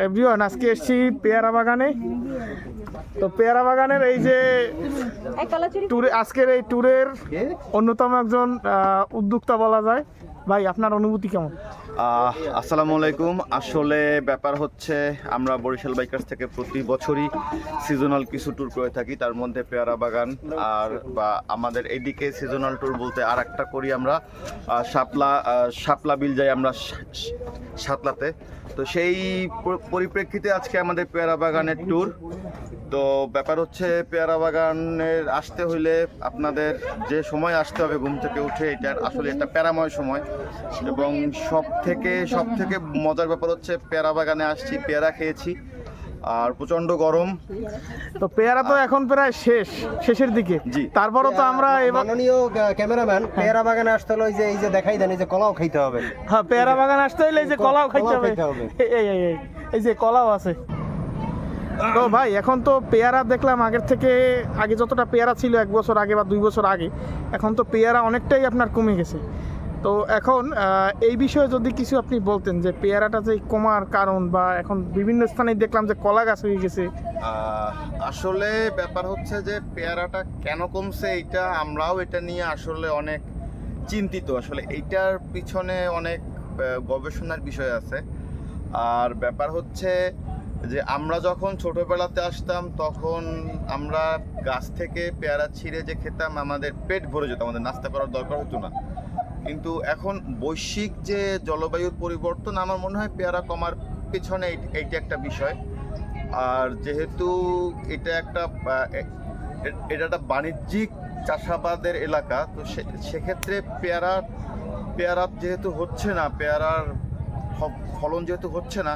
Everyone, আজকে এসেছি পেয়ারা বাগানে। তো পেয়ারা বাগানের এই যে ট্যুরে, আজকের এই ট্যুরের অন্যতম একজন উদ্যোক্তা বলা যায়। ভাই, আপনার অনুভূতি কেমন? আসসালামু আলাইকুম। আসলে ব্যাপার হচ্ছে, আমরা বরিশাল বাইকার্স থেকে প্রতি বছরই সিজনাল কিছু ট্যুর করে থাকি, তার মধ্যে পেয়ারা বাগান আর বা আমাদের এদিকে সিজনাল ট্যুর বলতে আর একটা করি আমরা শাপলা বিল যাই আমরা সাতলাতে। তো সেই পরিপ্রেক্ষিতে আজকে আমাদের পেয়ারা বাগানের ট্যুর। তো ব্যাপার হচ্ছে, পেয়ারা বাগানের আসতে হইলে আপনাদের যে সময় আসতে হবে ঘুম থেকে উঠে, এটার আসলে একটা প্যারাময় সময়। এবং সব থেকে মজার ব্যাপার হচ্ছে, পেয়ারা বাগানে আসছি, পেয়ারা খেয়েছি, আর প্রচন্ড গরম। তো পেয়ারা তো এখন প্রায় শেষের দিকে। জি, তারপরও তো আমরা মাননীয় ক্যামেরাম্যান, পেয়ারা বাগানে আসতে হলো এই যে দেখাই দেন, এই যে কলাও খাইতে হবে। হ্যাঁ, পেয়ারা বাগান আসতে হইলে এই যে কলাও খাইতে হবে। এই যে কলাও আছে। তো ভাই, এখন তো পেয়ারা দেখলাম আগে যতটা পেয়ারা ছিল 1 বছর আগে বা 2 বছর আগে, এখন তো পেয়ারা অনেকটাই আপনার কমে গেছে। তো এখন এই বিষয়ে যদি কিছু আপনি বলতেন, যে পেয়ারাটা যে কমার কারণ, বা এখন বিভিন্ন স্থানে দেখলাম যে কলা গাছ হয়ে গেছে। আসলে ব্যাপার হচ্ছে যে পেয়ারাটা কেন কমছে, আমরাও এটা নিয়ে আসলে অনেক চিন্তিত। আসলে এইটার পিছনে অনেক গবেষণার বিষয় আছে। আর ব্যাপার হচ্ছে যে আমরা যখন ছোটবেলাতে আসতাম, তখন আমরা গাছ থেকে পেয়ারা ছিঁড়ে যে খেতাম, আমাদের পেট ভরে যেত, আমাদের নাস্তা করার দরকার হতো না। কিন্তু এখন বৈশ্বিক যে জলবায়ুর পরিবর্তন, আমার মনে হয় পেয়ারা কমার পিছনে এইটা একটা বিষয়। আর যেহেতু এটা একটা বাণিজ্যিক চাষাবাদের এলাকা, তো সেক্ষেত্রে পেয়ারা যেহেতু হচ্ছে না, পেয়ারার ফলন যেহেতু হচ্ছে না,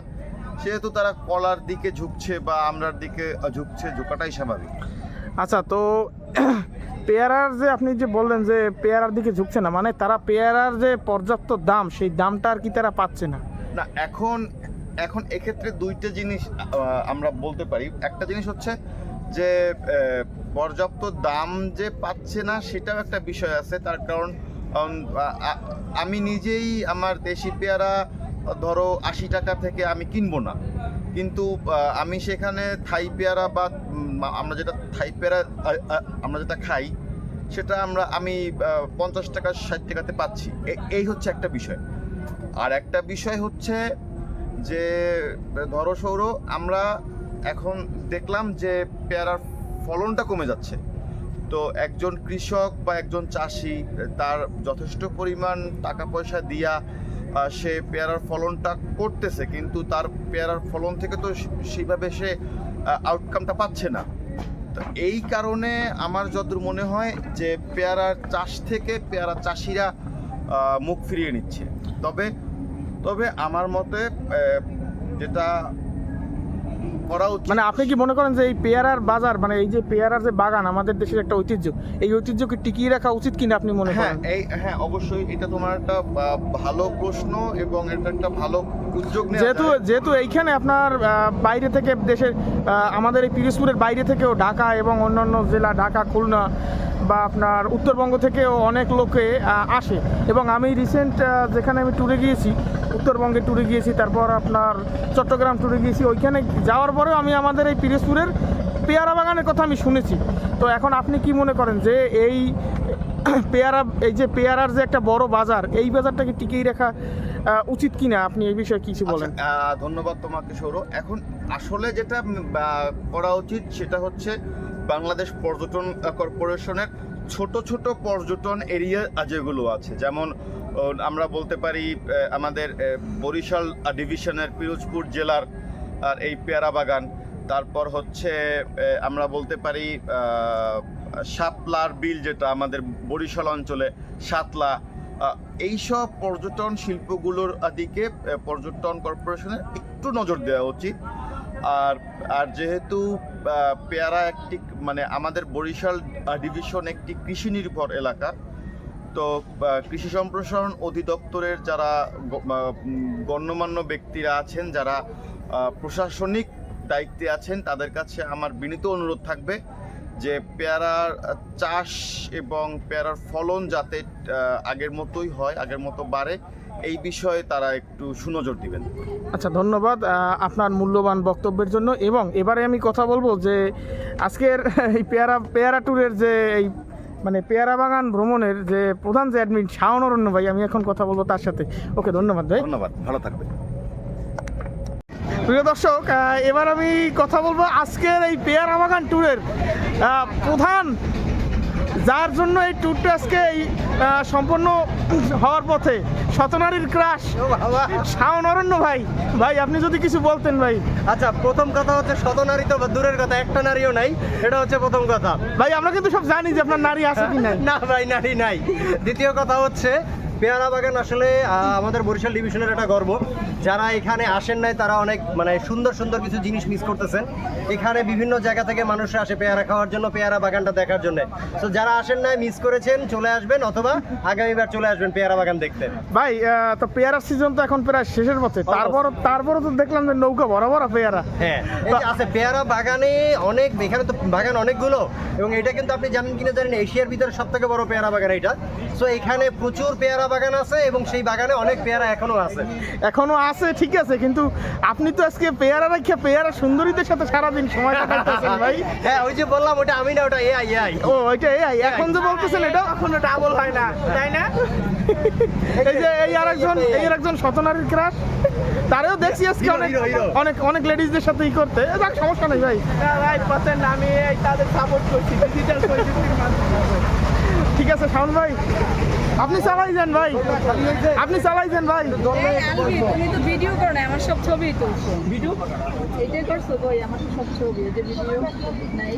সেহেতু তারা কলার দিকে ঝুঁকছে বা আমড়ার দিকে ঝুঁকাটাই স্বাভাবিক। আচ্ছা, তো পেয়ারার যে আপনি যে বললেন যে পেয়ারার দিকে ঝুঁকছে না, মানে তারা পেয়ারার যে পর্যাপ্ত দাম, সেই দামটা আর কি তারা পাচ্ছে না? না, এখন এক্ষেত্রে দুইটা জিনিস আমরা বলতে পারি। একটা জিনিস হচ্ছে যে পর্যাপ্ত দাম যে পাচ্ছে না, সেটাও একটা বিষয় আছে। তার কারণ আমি নিজেই আমার দেশি পেয়ারা ধরো 80 টাকা থেকে আমি কিনবো না, কিন্তু আমি সেখানে থাই পেয়ারা বা আমরা যেটা খাই, সেটা আমি 50 টাকা 60 টাকাতে পাচ্ছি। এই হচ্ছে একটা বিষয়। আর একটা বিষয় হচ্ছে যে ধরো সৌর, আমরা এখন দেখলাম যে পেয়ারার ফলনটা কমে যাচ্ছে। তো একজন কৃষক বা একজন চাষি, তার যথেষ্ট পরিমাণ টাকা পয়সা দিয়া সে পেয়ারার ফলনটা করতেছে, কিন্তু তার পেয়ারার ফলন থেকে তো সেইভাবে সে আউটকামটা পাচ্ছে না। তো এই কারণে আমার যতদূর মনে হয় যে পেয়ারার চাষ থেকে পেয়ারা চাষিরা মুখ ফিরিয়ে নিচ্ছে। তবে আমার মতে যেটা করা উচিত, মানে আপনি কি মনে করেন যে এই পেয়ারার বাজার, মানে এই যে পেয়ারার যে বাগান, আমাদের দেশের একটা ঐতিহ্য, এই ঐতিহ্যকে টিকিয়ে রাখা উচিত কিনা আপনি মনে করেন? হ্যাঁ, অবশ্যই। এটা তোমার একটা ভালো প্রশ্ন এবং এটা একটা ভালো উদ্যোগ। যেহেতু এইখানে আপনার বাইরে থেকে দেশের, আমাদের এই পিরোজপুরের বাইরে থেকেও ঢাকা এবং অন্যান্য জেলা, ঢাকা, খুলনা বা আপনার উত্তরবঙ্গ থেকেও অনেক লোকে আসে। এবং আমি রিসেন্ট যেখানে আমি ট্যুরে গিয়েছি, উত্তরবঙ্গে ট্যুরে গিয়েছি, তারপর আপনার চট্টগ্রাম ট্যুরে গিয়েছি, ওইখানে যাওয়ার পরেও আমি আমাদের এই পিরোজপুরের পেয়ারা বাগানের কথা আমি শুনেছি। তো এখন আপনি কি মনে করেন যে এই যে পেয়ারার যে একটা বড় বাজার, এই বাজারটাকে টিকিয়ে রাখা উচিত কিনা, আপনি এই বিষয়ে কিছু বলেন? ধন্যবাদ তোমাকে সৌর। এখন আসলে যেটা করা উচিত, সেটা হচ্ছে বাংলাদেশ পর্যটন কর্পোরেশনের ছোট পর্যটন এরিয়া যেগুলো আছে, যেমন আমরা বলতে পারি আমাদের বরিশাল ডিভিশনের পিরোজপুর জেলার আর এই পেয়ারা বাগান, তারপর হচ্ছে আমরা বলতে পারি শাপলার বিল, যেটা আমাদের বরিশাল অঞ্চলে সাতলা, এইসব পর্যটন শিল্পগুলোর দিকে পর্যটন কর্পোরেশনের একটু নজর দেওয়া উচিত। আর যেহেতু পেয়ারা একটি, মানে আমাদের বরিশাল ডিভিশন একটি কৃষি নির্ভর এলাকা, তো কৃষি সম্প্রসারণ অধিদপ্তরের যারা গণ্যমান্য ব্যক্তিরা আছেন, যারা প্রশাসনিক দায়িত্বে আছেন, তাদের কাছে আমার বিনীত অনুরোধ থাকবে যে পেয়ারার চাষ এবং পেয়ারার ফলন যাতে আগের মতোই হয়, আগের মতো বাড়ে, এই বিষয়ে তারা একটু সুনজর দিবেন। আচ্ছা, ধন্যবাদ আপনার মূল্যবান বক্তব্যের জন্য। এবং এবারে আমি কথা বলবো যে আজকের এই পেয়ারা ট্যুরের যে এই মানে পেয়ারা বাগান ভ্রমণের যে প্রধান যে অ্যাডমিন শাওন অরণ্য ভাই, আমি এখন কথা বলবো তার সাথে। ওকে, ধন্যবাদ ভাই। ধন্যবাদ, ভালো থাকবেন। প্রিয় দর্শক, এবার আমি কথা বলবো আজকের এই পেয়ারা বাগান ট্যুরের প্রধান, যার জন্য এই ট্যুরটা আজকে এই সম্পন্ন হওয়ার পথে, শতনারীর ক্রাশ শাওন অরণ্য ভাই। ভাই আপনি যদি কিছু বলতেন ভাই। আচ্ছা, প্রথম কথা হচ্ছে শতনারী তো দূরের কথা, একটা নারীও নাই, এটা হচ্ছে প্রথম কথা। ভাই আমরা কিন্তু সব জানি যে আপনার নারী আছে কি নাই। না ভাই, নারী নাই। দ্বিতীয় কথা হচ্ছে পেয়ারা বাগান আসলে আমাদের বরিশাল ডিভিশনের একটা গর্ব। যারা এখানে আসেন নাই তারা অনেক মানে সুন্দর সুন্দর কিছু জিনিস মিস করতেছেন। এখানে বিভিন্ন জায়গা থেকে মানুষরা আসে পেয়ারা খাওয়ার জন্য, পেয়ারা বাগানটা দেখার জন্য। তো যারা আসেন নাই, মিস করেছেন, চলে আসবেন, অথবা আগামীবার চলে আসবেন পেয়ারা বাগান দেখতে। ভাই তো পেয়ারার সিজন তো এখন প্রায় শেষের পথে, তারপরও তো দেখলাম যে নৌকা বরাবর পেয়ারা। হ্যাঁ, এই যে আছে পেয়ারা বাগানে অনেক, এখানে তো বাগান অনেকগুলো, এবং এটা কিন্তু আপনি জানেন কিনা জানেন এশিয়ার ভিতরে সব থেকে বড় পেয়ারা বাগান এটা। সো এখানে প্রচুর পেয়ারা বাগান আছে এবং সেই বাগানে অনেক পেয়ারা এখনো আছে। ঠিক আছে, কিন্তু আপনি তো আজকে পেয়ারা রাখিয়া পেয়ারা সুন্দরীদের সাথে সারাদিন সময় কাটাইতেছেন ভাই। হ্যাঁ, ওই যে বললাম ওটা আমি না, ওটা এআই। ও ওইটা এআই, এখন যে বলতেছেন এটা এখনো ডাবল হয় না, তাই না? এই যে এই আরেকজন শতনারীর ক্রাশ, তারেও দেখছি আজকে অনেক লেডিজদের সাথে করতে। যাক, সমস্যা নেই ভাই। ভাই পাচ্ছেন না, আমি তাদের সাপোর্ট করছি, ডিজিটাল প্রযুক্তির মাধ্যমে। ঠিক আছে শাওন ভাই, আপনি চালাই যান ভাই, ভাই। তুমি তো ভিডিও করো না, আমার সব ছবি তুলছো। ভিডিও এটাই করছো, কই আমার সব ছবি, এই যে ভিডিও নাই।